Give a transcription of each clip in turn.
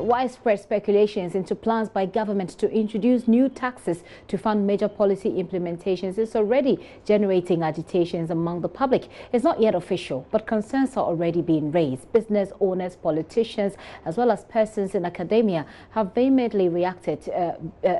widespread speculations into plans by government to introduce new taxes to fund major policy implementations is already generating agitations among the public. It's not yet official, but concerns are already being raised. Business owners, politicians, as well as persons in academia have vehemently reacted,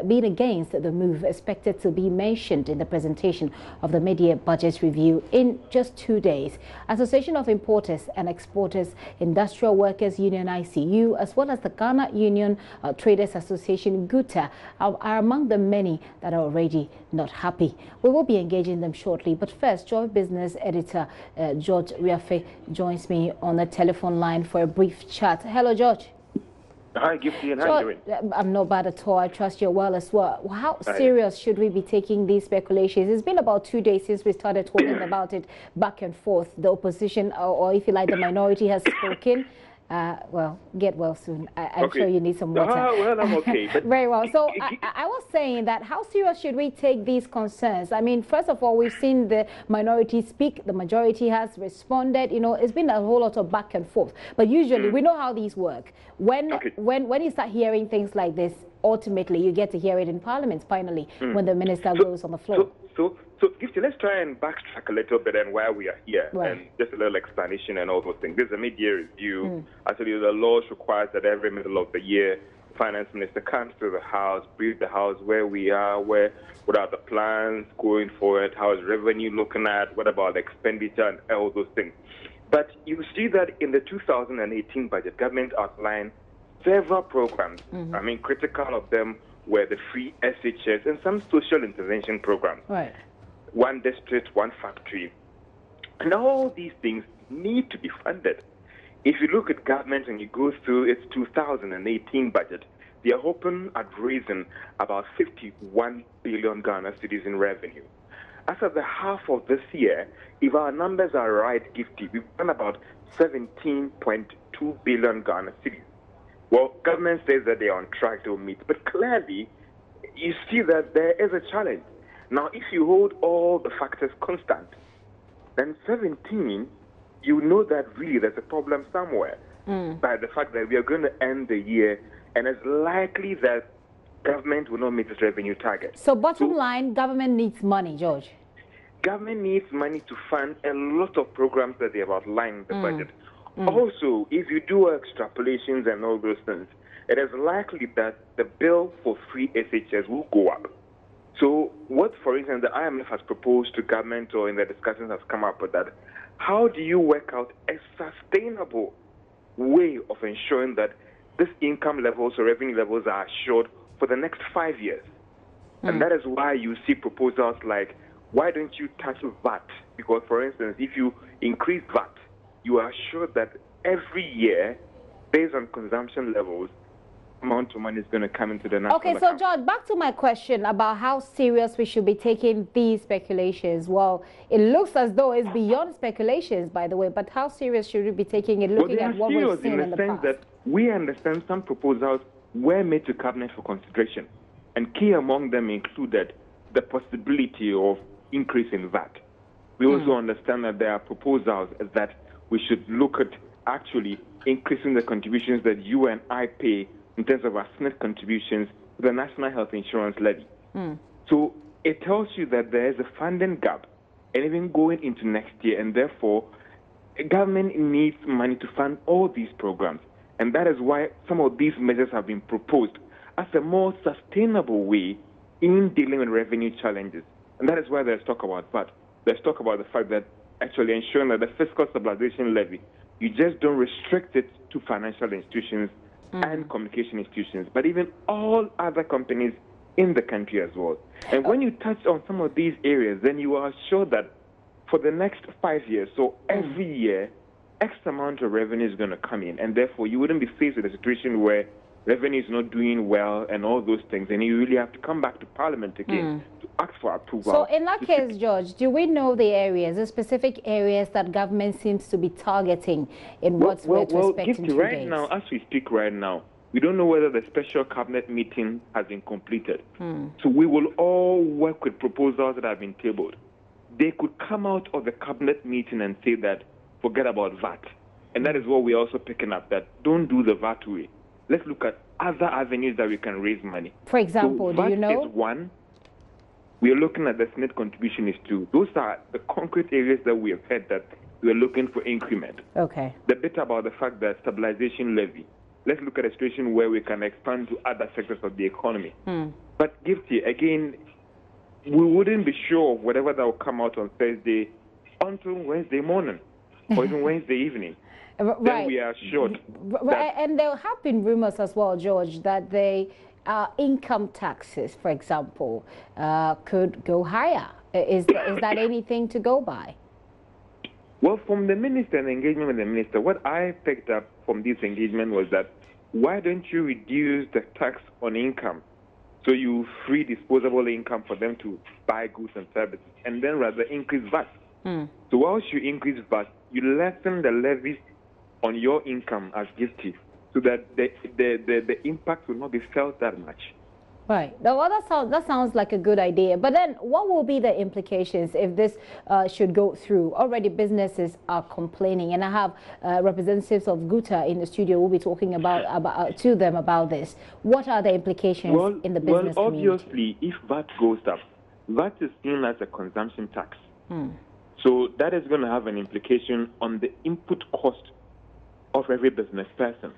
being against the move expected to be mentioned in the presentation of the mid-year budget review in just 2 days. Association of Importers and Exporters, Industrial Workers Union ICU, as well as the Ghana Union Traders Association GUTA are among the many that are already not happy. We will be engaging them shortly, but first, Joy Business editor George Riafe joins me on the telephone line for a brief chat. Hello, George. Hi, Gifty, and how are you doing? I'm not bad at all. I trust you're well as well. How serious should we be taking these speculations? It's been about 2 days since we started talking about it back and forth. The opposition, or if you like, the minority has spoken. Well, get well soon. I'm sure you need some water. Well, I'm okay. But very well. So I was saying that how serious should we take these concerns? I mean, first of all, we've seen the minority speak. The majority has responded. You know, it's been a whole lot of back and forth. But usually we know how these work. When you start hearing things like this, ultimately you get to hear it in Parliament finally when the minister goes on the floor. So, Gifty, let's try and backtrack a little bit and why we are here, and just a little explanation and all those things. This is a mid-year review. Actually, the law requires that every middle of the year, the finance minister comes to the House, brief the House where we are, what are the plans going forward, how is revenue looking at, what about the expenditure and all those things. But you see that in the 2018 budget, government outlined several programs. I mean, critical of them were the free SHS and some social intervention programs. Right. One district, one factory. And all these things need to be funded. If you look at government and you go through its 2018 budget, they are hoping at raising about 51 billion Ghana cedis in revenue. As of the half of this year, if our numbers are right, Gifty, we've done about 17.2 billion Ghana cedis. Well, government says that they are on track to meet, but clearly you see that there is a challenge. Now, if you hold all the factors constant, then 17, you know that really there's a problem somewhere by the fact that we are going to end the year, and it's likely that government will not meet its revenue target. So bottom line, government needs money, George. Government needs money to fund a lot of programs that they have outlined in the budget. Also, if you do extrapolations and all those things, it is likely that the bill for free SHS will go up. So what, for instance, the IMF has proposed to government or in the discussions has come up with that, how do you work out a sustainable way of ensuring that this income levels or revenue levels are assured for the next 5 years? And that is why you see proposals like, why don't you touch VAT? Because, for instance, if you increase VAT, you are sure that every year, based on consumption levels, amount of money is going to come into the national account. So George, back to my question about how serious we should be taking these speculations. Well, it looks as though it's beyond speculations, by the way, but how serious should we be taking it, looking at what we've seen in the past? That we understand some proposals were made to cabinet for consideration, and key among them included the possibility of increase in VAT. We also understand that there are proposals that we should look at actually increasing the contributions that you and I pay in terms of our SNP contributions to the National Health Insurance Levy. So it tells you that there is a funding gap, and even going into next year, and therefore, government needs money to fund all these programs. And that is why some of these measures have been proposed as a more sustainable way in dealing with revenue challenges. And that is why there's talk about that. There's talk about the fact that actually ensuring that the fiscal stabilization levy, you just don't restrict it to financial institutions and communication institutions, but even all other companies in the country as well. And when you touch on some of these areas, then you are sure that for the next 5 years, so every year, X amount of revenue is going to come in, and therefore you wouldn't be faced with a situation where revenue is not doing well and all those things, and you really have to come back to Parliament again to ask for approval. So in that case, George, do we know the areas, the specific areas that government seems to be targeting in what's retrospective right days? Now, as we speak right now, we don't know whether the special cabinet meeting has been completed. So we will all work with proposals that have been tabled. They could come out of the cabinet meeting and say that, forget about VAT. And that is what we're also picking up, that don't do the VAT way. let's look at other avenues that we can raise money. For example, so do you know? Is one. We are looking at the Senate contribution is two. Those are the concrete areas that we have heard that we are looking for increment. Okay. The bit about the fact that stabilization levy. Let's look at a situation where we can expand to other sectors of the economy. But Gifty, again, we wouldn't be sure of whatever that will come out on Thursday until Wednesday morning or even Wednesday evening. Right. Then we are assured. Right. And there have been rumors as well, George, that the income taxes, for example, could go higher. Is that anything to go by? Well, from the minister and engagement with the minister, what I picked up from this engagement was that why don't you reduce the tax on income so you free disposable income for them to buy goods and services, and then rather increase VAT? So whilst you increase VAT, you lessen the levies on your income as gifted, so that the impact will not be felt that much. Right. Well, that sounds like a good idea. But then what will be the implications if this should go through? Already businesses are complaining, and I have representatives of GUTA in the studio. We'll be talking to them about this. What are the implications in the business community? Well, obviously, if VAT goes up, VAT is seen as a consumption tax. So that is going to have an implication on the input cost of every business person.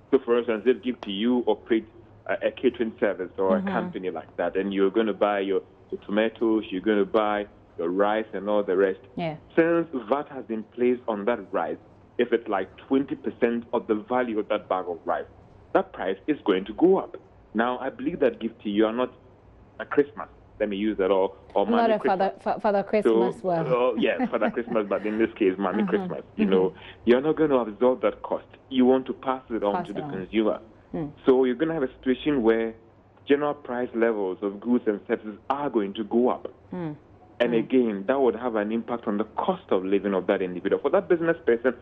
So, for instance, they'll give to you operate a catering service or a company like that, and you're going to buy your tomatoes, you're going to buy your rice and all the rest. Yeah. Since VAT has been placed on that rice, if it's like 20% of the value of that bag of rice, that price is going to go up. Now, I believe that gift to you are not a Christmas. Let me use that or not a Father Christmas. So, yeah, Father Christmas, but in this case, Mommy Christmas. You know, you're not going to absorb that cost. You want to pass it on to the consumer. So you're going to have a situation where general price levels of goods and services are going to go up. And again, that would have an impact on the cost of living of that individual. For that business person,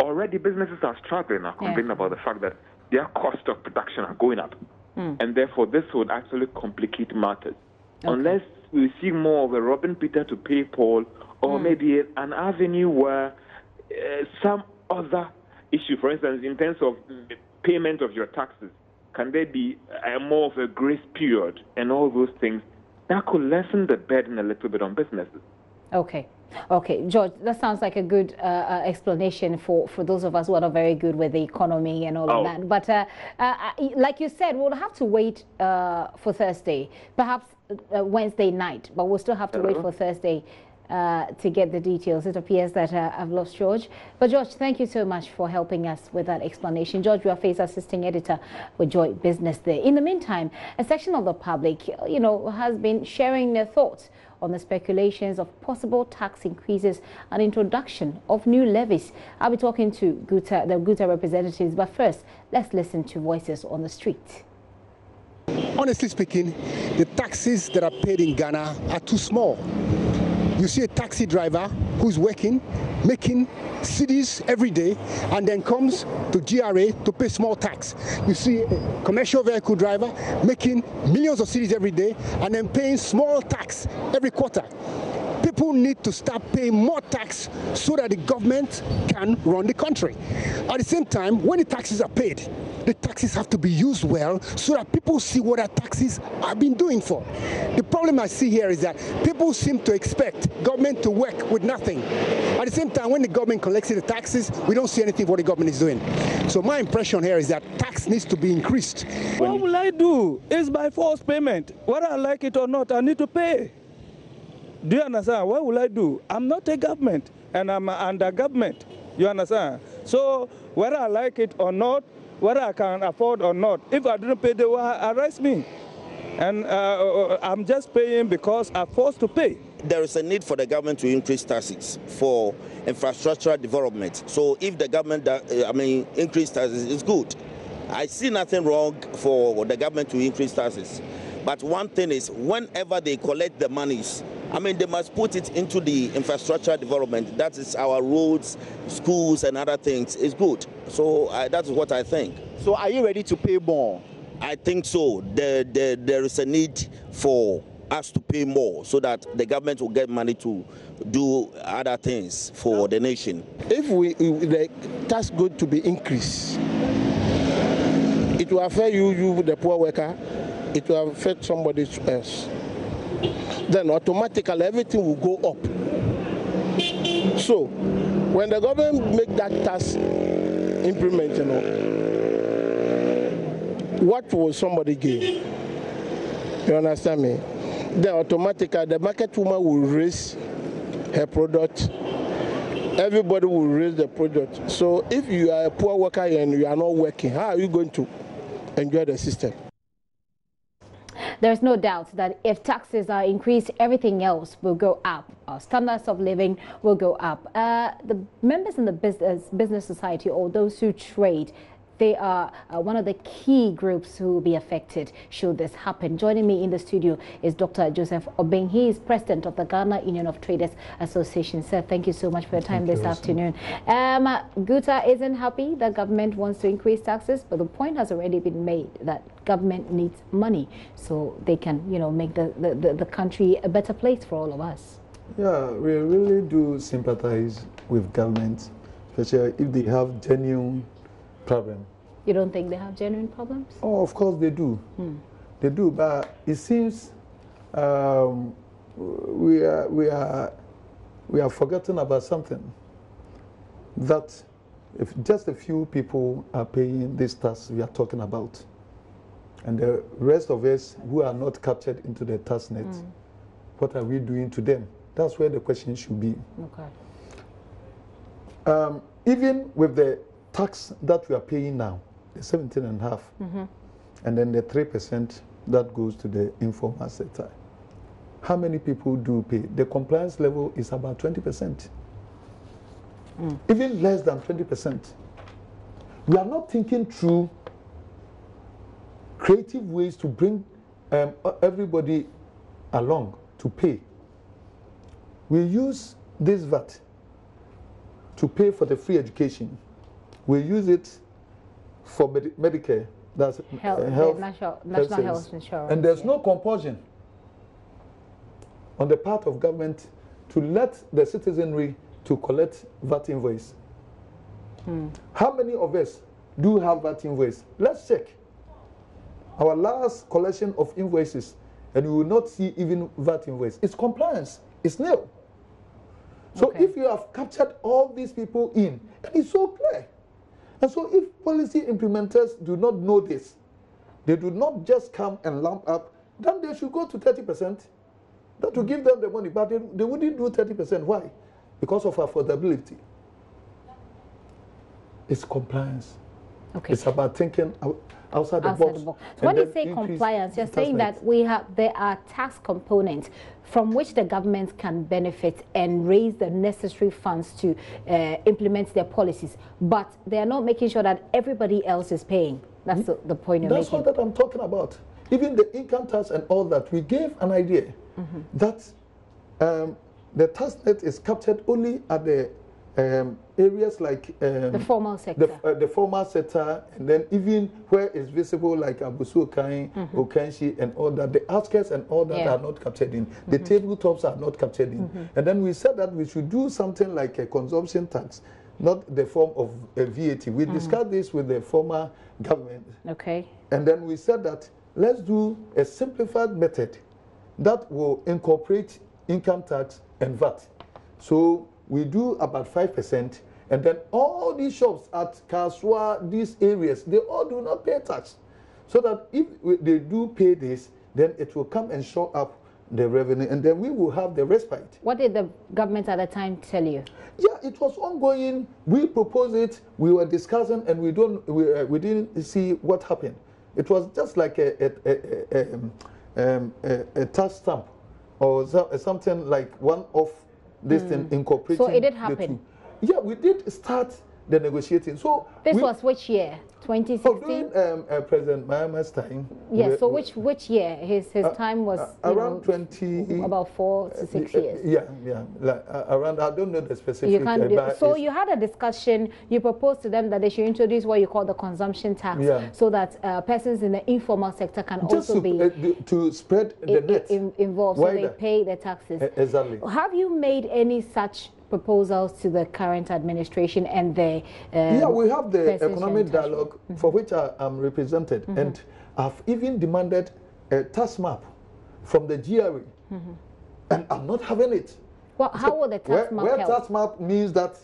already businesses are struggling, are complaining about the fact that their cost of production are going up. And therefore, this would actually complicate matters. Unless we see more of a Robin Peter to pay Paul, or maybe an avenue where some other issue, for instance, in terms of payment of your taxes, can there be more of a grace period and all those things that could lessen the burden a little bit on businesses? Okay, George, that sounds like a good explanation for those of us who are not very good with the economy and all of that. But like you said, we'll have to wait for Thursday, perhaps Wednesday night, but we'll still have to wait for Thursday to get the details. It appears that I've lost George. But George, thank you so much for helping us with that explanation. George Wiafe's assisting editor with Joy Business there. In the meantime, a section of the public, has been sharing their thoughts on the speculations of possible tax increases and introduction of new levies. I'll be talking to the GUTA representatives, but first, let's listen to voices on the street. Honestly speaking, the taxes that are paid in Ghana are too small. You see a taxi driver who's working, making cedis every day, and then comes to GRA to pay small tax. You see a commercial vehicle driver making millions of cedis every day, and then paying small tax every quarter. People need to start paying more tax so that the government can run the country. At the same time, when the taxes are paid, the taxes have to be used well so that people see what our taxes have been doing for. The problem I see here is that people seem to expect government to work with nothing. At the same time, when the government collects the taxes, we don't see anything what the government is doing. So my impression here is that tax needs to be increased. What will I do? It's by force payment. Whether I like it or not, I need to pay. Do you understand? What will I do? I'm not a government, and I'm under government. You understand? So whether I like it or not, whether I can afford or not, if I didn't pay, they will arrest me. And I'm just paying because I'm forced to pay. There is a need for the government to increase taxes for infrastructure development. So if the government, increase taxes, it's good. I see nothing wrong for the government to increase taxes. But one thing is, whenever they collect the monies, they must put it into the infrastructure development. That is our roads, schools, and other things. It's good. So that's what I think. So are you ready to pay more? I think so. There is a need for us to pay more so that the government will get money to do other things for the nation. If the tax going to be increased, it will affect you, the poor worker. It will affect somebody else. Then automatically everything will go up. So when the government make that tax implement, what will somebody gain? You understand me? Then automatically the market woman will raise her product. Everybody will raise the product. So if you are a poor worker and you are not working, how are you going to enjoy the system? There's no doubt that if taxes are increased, everything else will go up. Our standards of living will go up. The members in the business society, or those who trade, they are one of the key groups who will be affected should this happen. Joining me in the studio is Dr. Joseph Owusu. He is president of the Ghana Union of Traders Association. Sir, thank you so much for your time this afternoon. Guta isn't happy that government wants to increase taxes, but the point has already been made that government needs money so they can, make the country a better place for all of us. Yeah, we really do sympathize with government, especially if they have genuine problem. You don't think they have genuine problems? Oh, of course they do. They do, but it seems we are forgetting about something. That if just a few people are paying this tax we are talking about, and the rest of us who are not captured into the tax net, what are we doing to them? That's where the question should be. Okay. Even with the tax that we are paying now, the 17.5%, and then the 3% that goes to the informal sector, how many people do pay? The compliance level is about 20%. Even less than 20%. We are not thinking through creative ways to bring everybody along to pay. We use this VAT to pay for the free education. We use it for Medicare, that's national health insurance. And there's no compulsion on the part of government to let the citizenry to collect VAT invoice. How many of us do have VAT invoice? Let's check. Our last collection of invoices, and we will not see even VAT invoice. It's compliance. It's nil. So if you have captured all these people in, it's so clear. And so if policy implementers do not know this, they do not just come and lump up, then they should go to 30%. That will give them the money, but they wouldn't do 30%. Why? Because of affordability. It's compliance. Okay. It's about thinking outside the box. So when you say compliance, you're saying that there are tax components from which the government can benefit and raise the necessary funds to implement their policies, but they are not making sure that everybody else is paying. That's the point you're making. That's what I'm talking about. Even the income tax and all that, we gave an idea that the tax net is captured only at the areas like the formal sector, the formal sector, and then even where it's visible like Abusu, Okanshi, and all that, the outskirts and all that are not captured in. The tabletops are not captured in. And then we said that we should do something like a consumption tax, not the form of a VAT. We discussed this with the former government. Okay. And then we said that let's do a simplified method that will incorporate income tax and VAT. So we do about 5%, and then all these shops at Kaswa, these areas, they all do not pay tax. So that if they do pay this, then it will come and show up the revenue, and then we will have the respite. What did the government at the time tell you? Yeah, it was ongoing. We proposed it, we were discussing, and we didn't see what happened. It was just like a tax stamp or something like one of this thing incorporating. So it did happen? Yeah, we did start the negotiating. So this was which year? 2016? During President Mahama's time. Yes, so which year? His time was around 20... About 4 to 6 years. Yeah. Like, around, I don't know the specific... So you had a discussion, you proposed to them that they should introduce what you call the consumption tax, so that persons in the informal sector can also be... to spread the net. Involved, so they pay their taxes. Exactly. Have you made any such proposals to the current administration and the yeah, we have the persistent economic dialogue for which I am represented, and I've even demanded a tax map from the GRA, and I'm not having it. Well, how will the tax map help? help? Tax map means that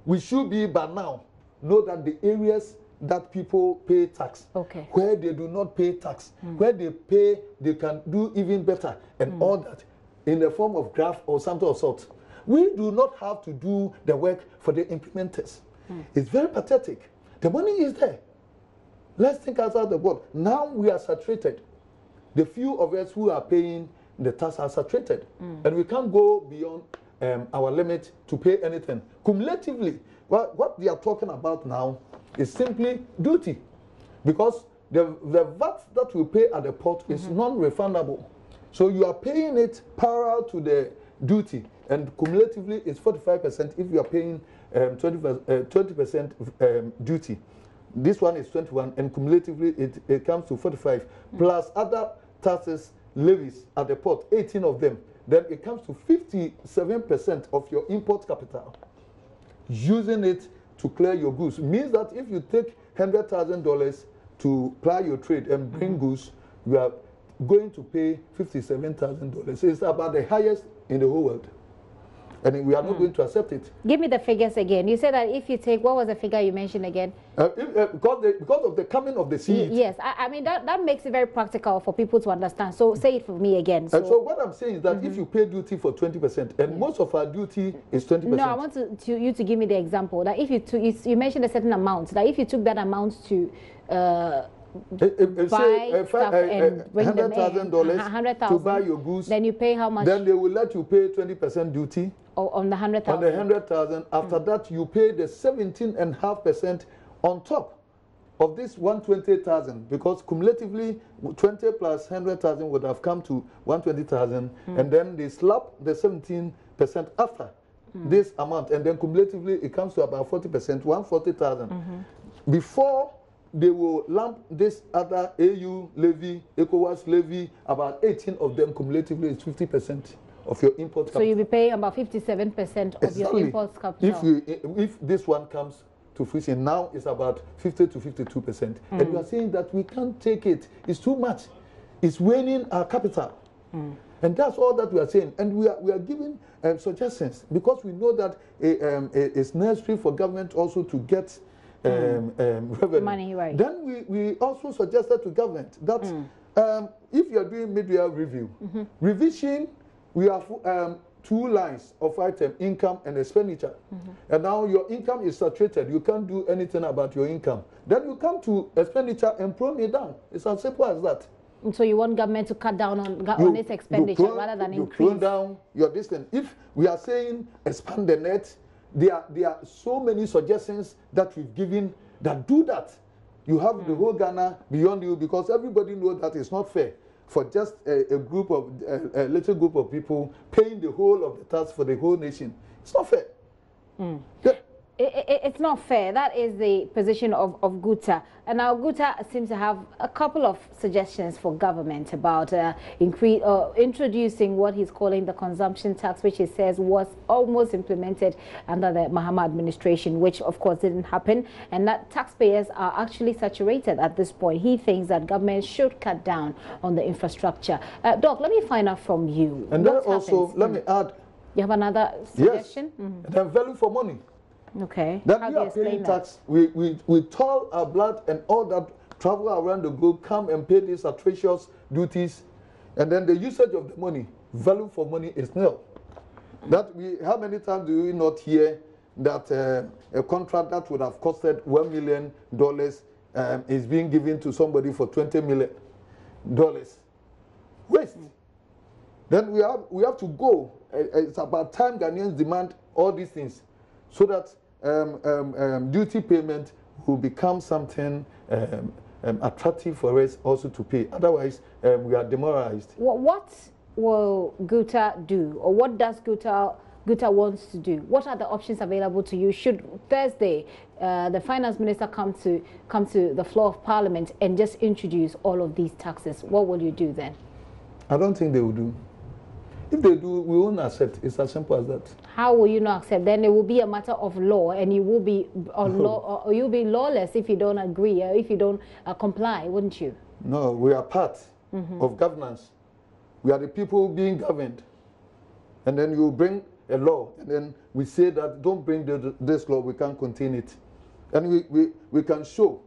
we should be by now know that the areas that people pay tax, where they do not pay tax, where they pay, they can do even better, and all that in the form of graph or something of sort. We do not have to do the work for the implementers. It's very pathetic. The money is there. Let's think outside the box. Now we are saturated. The few of us who are paying the tax are saturated, and we can't go beyond our limit to pay anything. Cumulatively, what we are talking about now is simply duty, because the VAT that we pay at the port is non-refundable. So you are paying it parallel to the duty, and cumulatively it's 45% if you are paying 20% duty. This one is 21, and cumulatively it comes to 45, plus other taxes, levies at the port, 18 of them. Then it comes to 57% of your import capital. Using it to clear your goods means that if you take $100,000 to ply your trade and bring goods, you are going to pay $57,000. It's about the highest in the whole world. And we are not going to accept it. Give me the figures again. You said that if you take, what was the figure you mentioned again? Because of the coming of the sea. Yes, I mean, that makes it very practical for people to understand. So say it for me again. So what I'm saying is that if you pay duty for 20%, and most of our duty is 20%. No, I want you to give me the example. That if you mentioned a certain amount, that if you took that amount to buy stuff and bring them in, $100,000 to buy your goods, then you pay how much? Then they will let you pay 20% duty. On the 100,000. On the 100,000. After that, you pay the 17.5% on top of this 120,000, because cumulatively 20 plus 100,000 would have come to 120,000, and then they slap the 17% after this amount, and then cumulatively it comes to about 40%, 140,000. Before they will lump this other AU levy, ECOWAS levy, about 18 of them cumulatively is 50% of your import capital. So you'll be paying about 57% of your import capital. If this one comes to fruition, now it's about 50 to 52%. And we are saying that we can't take it. It's too much. It's waning our capital. And that's all that we are saying. And we are giving suggestions, because we know that it's necessary for government also to get revenue. Money, right. Then we also suggested to government that if you are doing mid-year review, revision, we have 2 lines of item, income and expenditure. And now your income is saturated. You can't do anything about your income. Then you come to expenditure and prune it down. It's as simple as that. So you want government to cut down on its expenditure rather than increase? You prune down your distance. If we are saying expand the net, there are so many suggestions that we've given that do that. You have the whole Ghana beyond you, because everybody knows that it's not fair for just a little group of people paying the whole of the tax for the whole nation. It's not fair. Yeah. It's not fair. That is the position of Guta. And now Guta seems to have a couple of suggestions for government about introducing what he's calling the consumption tax, which he says was almost implemented under the Mahama administration, which of course didn't happen, and that taxpayers are actually saturated at this point. He thinks that government should cut down on the infrastructure. Doc, let me find out from you. And then also, let me add. You have another suggestion? Yes. And value for money. Okay. That we are paying tax. We toil our blood and all that, travel around the globe, come and pay these atrocious duties, and then the usage of the money, value for money is nil. That how many times do we not hear that a contract that would have costed $1 million is being given to somebody for $20 million? Waste. Then we have to go. It's about time Ghanaians demand all these things, so that duty payment will become something attractive for us also to pay. Otherwise, we are demoralized. What will Guta do, or what does Guta wants to do? What are the options available to you? Should Thursday the finance minister come to the floor of Parliament and just introduce all of these taxes? What will you do then? I don't think they will do. If they do, we won't accept. It's as simple as that. How will you not accept? Then it will be a matter of law, and you will be or you'll be lawless if you don't agree or if you don't comply, wouldn't you? No, we are part of governance. We are the people being governed. And then you bring a law, and then we say that don't bring this law, we can't contain it. And we can show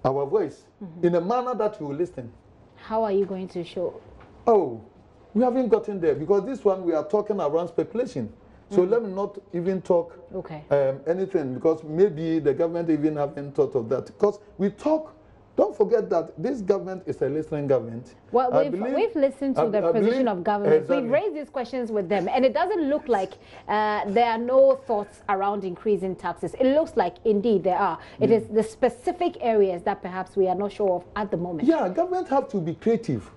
our voice in a manner that you will listen. How are you going to show? Oh, we haven't gotten there because this one we are talking around speculation. So let me not even talk anything because maybe the government even haven't thought of that. Because we talk, don't forget that this government is a listening government. Well, we've listened to the position of government. Exactly. We've raised these questions with them, and it doesn't look like there are no thoughts around increasing taxes. It looks like indeed there are. It is the specific areas that perhaps we are not sure of at the moment. Yeah, government have to be creative.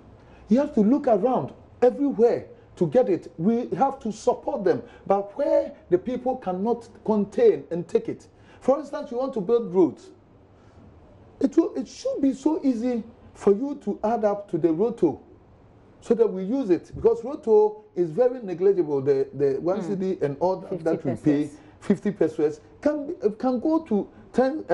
You have to look around everywhere to get it. We have to support them, but where the people cannot contain and take it. For instance, you want to build roads. It should be so easy for you to add up to the road toll so that we use it, because road toll is very negligible. The 1 cedi and all that we pay, 50 pesos, can go to 1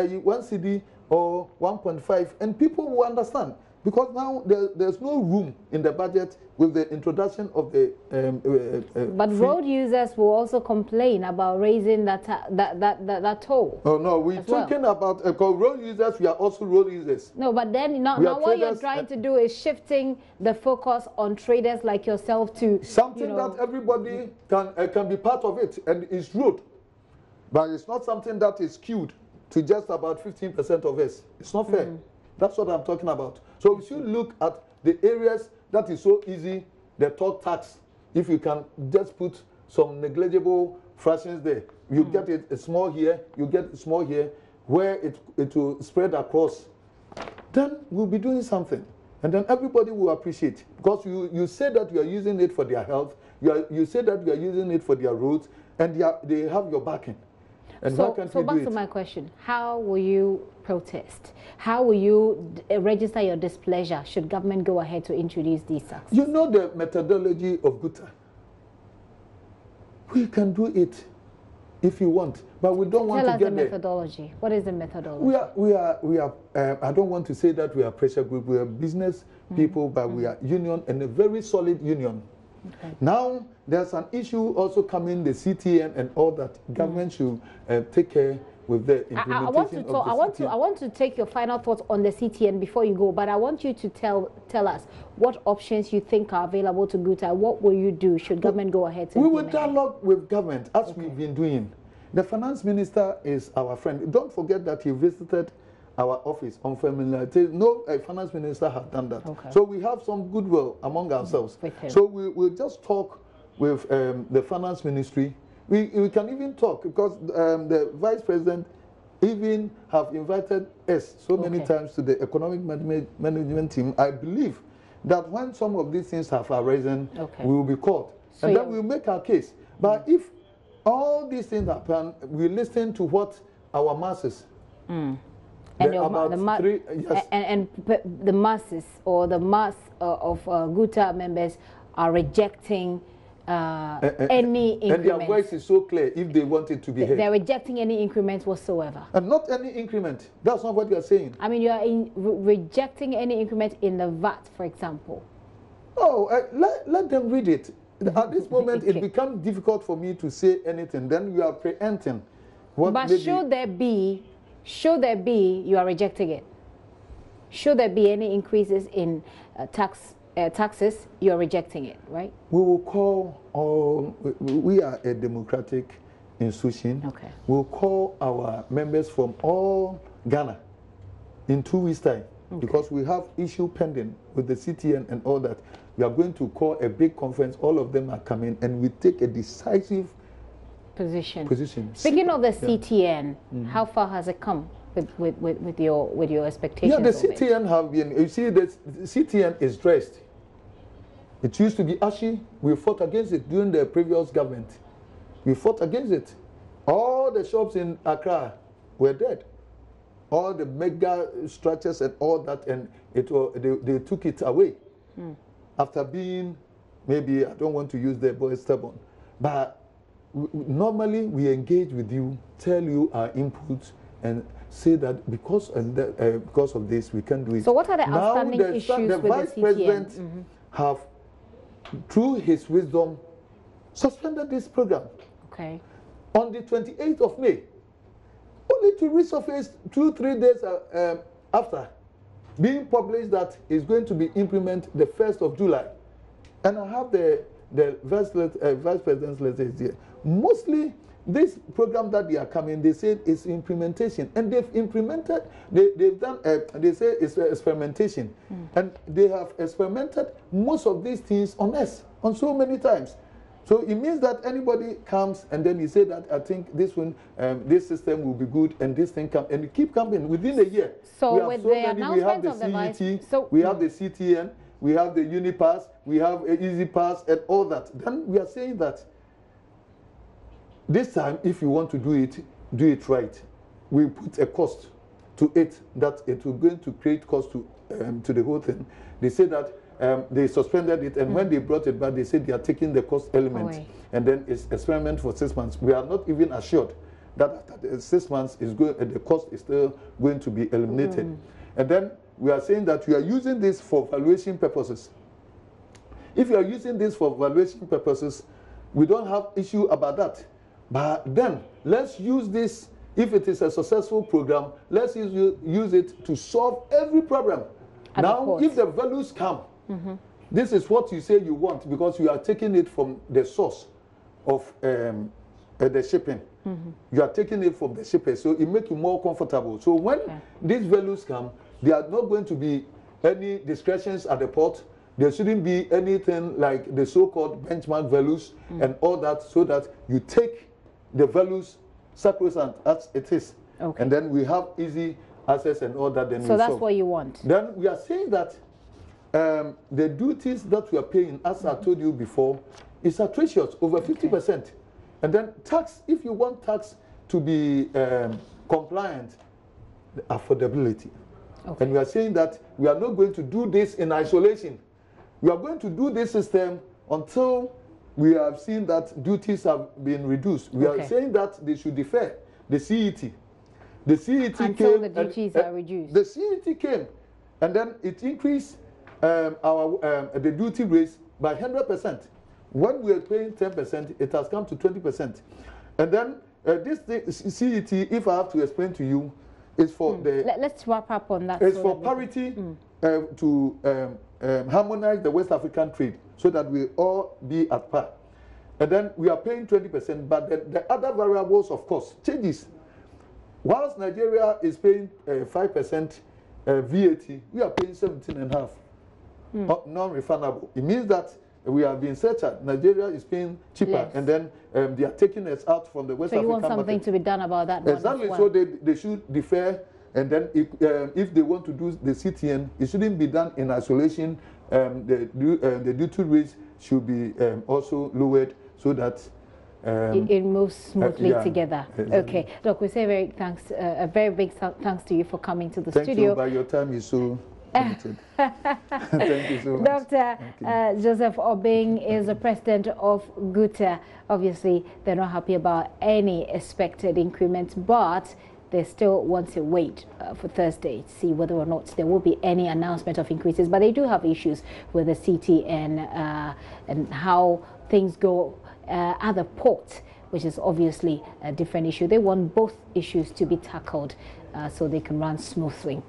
cedi or 1.5, and people will understand. Because now there's no room in the budget with the introduction of the. But road users will also complain about raising that toll. Oh no, we're talking about road users. We are also road users. No, but then now what you're trying to do is shifting the focus on traders like yourself to something that everybody can be part of it, and it's road, but it's not something that is skewed to just about 15% of us. It's not fair. That's what I'm talking about. So we should look at the areas that is so easy, the top tax. If you can just put some negligible fractions there, you get it small here, you get it small here, where it will spread across. Then we'll be doing something. And then everybody will appreciate. Because you say that you are using it for their health, you say that you are using it for their roads, and they have your backing. And so back to my question, how will you protest? How will you register your displeasure should government go ahead to introduce these taxes? You know the methodology of Guta. We can do it if you want, but we don't want to get there. Tell us the methodology. What is the methodology? We are I don't want to say that we are pressure group. We are business people, but we are union, and a very solid union. Okay. Now there's an issue also coming, the CTN and all that. Government should take care with the implementation I want to take your final thoughts on the CTN before you go, but I want you to tell us what options you think are available to Guta. What will you do should government go ahead to We will dialogue with government as we've been doing. The finance minister is our friend. Don't forget that he visited our office on familiarity. No finance minister have done that. Okay. So we have some goodwill among ourselves. So we'll just talk with the finance ministry. We can even talk because the vice president even have invited us so many times to the economic management team. I believe that when some of these things have arisen, we will be called. So and then we'll make our case. But if all these things happen, we listen to what our masses and the masses or the mass of Guta members are rejecting any increment. And their voice is so clear if they want it to be heard. They're rejecting any increment whatsoever. And not any increment. That's not what you are saying. I mean, you are rejecting any increment in the VAT, for example. Oh, let them read it. At this moment, it becomes difficult for me to say anything. Then you are preempting. But should there be, you are rejecting it. Should there be any increases in taxes, you are rejecting it, right? We will call all, we are a democratic institution. Okay. We'll call our members from all Ghana in 2 weeks' time because we have issue pending with the CTN and all that. We are going to call a big conference. All of them are coming, and we take a decisive position. Speaking of the CTN, how far has it come with your expectations? Yeah, the CTN have been. You see, the CTN is dressed. It used to be ashy. We fought against it during the previous government. We fought against it. All the shops in Accra were dead. All the mega structures and all that, and they took it away after being maybe I don't want to use the word stubborn, but normally we engage with you, tell you our inputs, and say that because of this we can do it. So what are the outstanding issues the with Vice the President have, through his wisdom, suspended this program. Okay. On the 28th of May, only to resurface 2-3 days after being published that is going to be implemented the 1st of July. And I have the Vice President's letters here. Mostly, this program that they are coming, they say it's implementation. And they've implemented, they've done, they say it's experimentation. And they have experimented most of these things on us, on so many times. So it means that anybody comes and then you say that I think this one, this system will be good, and this thing comes, and you keep coming within a year. So with the announcement of the Vice, we have the CTN, we have the UniPass, we have Easy Pass, and all that. Then we are saying that this time, if you want to do it right. We put a cost to it, that it will going to create cost to the whole thing. They say that they suspended it, and when they brought it back, they said they are taking the cost element, and then it's experiment for 6 months. We are not even assured that after 6 months is going, the cost is still going to be eliminated. And then we are saying that we are using this for valuation purposes. If you are using this for valuation purposes, we don't have issue about that. But then let's use this. If it is a successful program, let's use it to solve every problem. Now, if the values come, this is what you say you want, because you are taking it from the source of the shipping. You are taking it from the shipper, so it makes you more comfortable. So when these values come, there are not going to be any discretions at the port. There shouldn't be anything like the so-called benchmark values and all that, so that you take the values sacrosanct as it is. And then we have easy access and all that. Then so that's what you want. Then we are saying that the duties that we are paying, as I told you before, is atrocious, over 50%. And then tax, if you want tax to be compliant, affordability. And we are saying that we are not going to do this in isolation. We are going to do this system until we have seen that duties have been reduced. We are saying that they should defer the CET. The CET until came, the duties are reduced. The CET came, and then it increased the duty rates by 100%. When we are paying 10%, it has come to 20%. And then this CET, if I have to explain to you, is for the... Let's wrap up on that. It's for parity to harmonize the West African trade, so that we all be at par. And then we are paying 20%, but the other variables, of course, changes. Whilst Nigeria is paying 5% VAT, we are paying 17.5%, non-refundable. It means that we have been certain Nigeria is paying cheaper, and then they are taking us out from the West African market. So you want something to be done about that? Exactly. So they should defer, and then if they want to do the CTN, it shouldn't be done in isolation. The duty rates should be also lowered, so that it moves smoothly together. Exactly. Okay, Doc, we say a very big thanks to you for coming to the studio. Thank you. By your time is so limited. Thank you so much. Dr. Joseph Obeng is the president of GUTA. Obviously, they're not happy about any expected increment, but they still want to wait for Thursday to see whether or not there will be any announcement of increases. But they do have issues with the CT and how things go at the port, which is obviously a different issue. They want both issues to be tackled so they can run smoothly.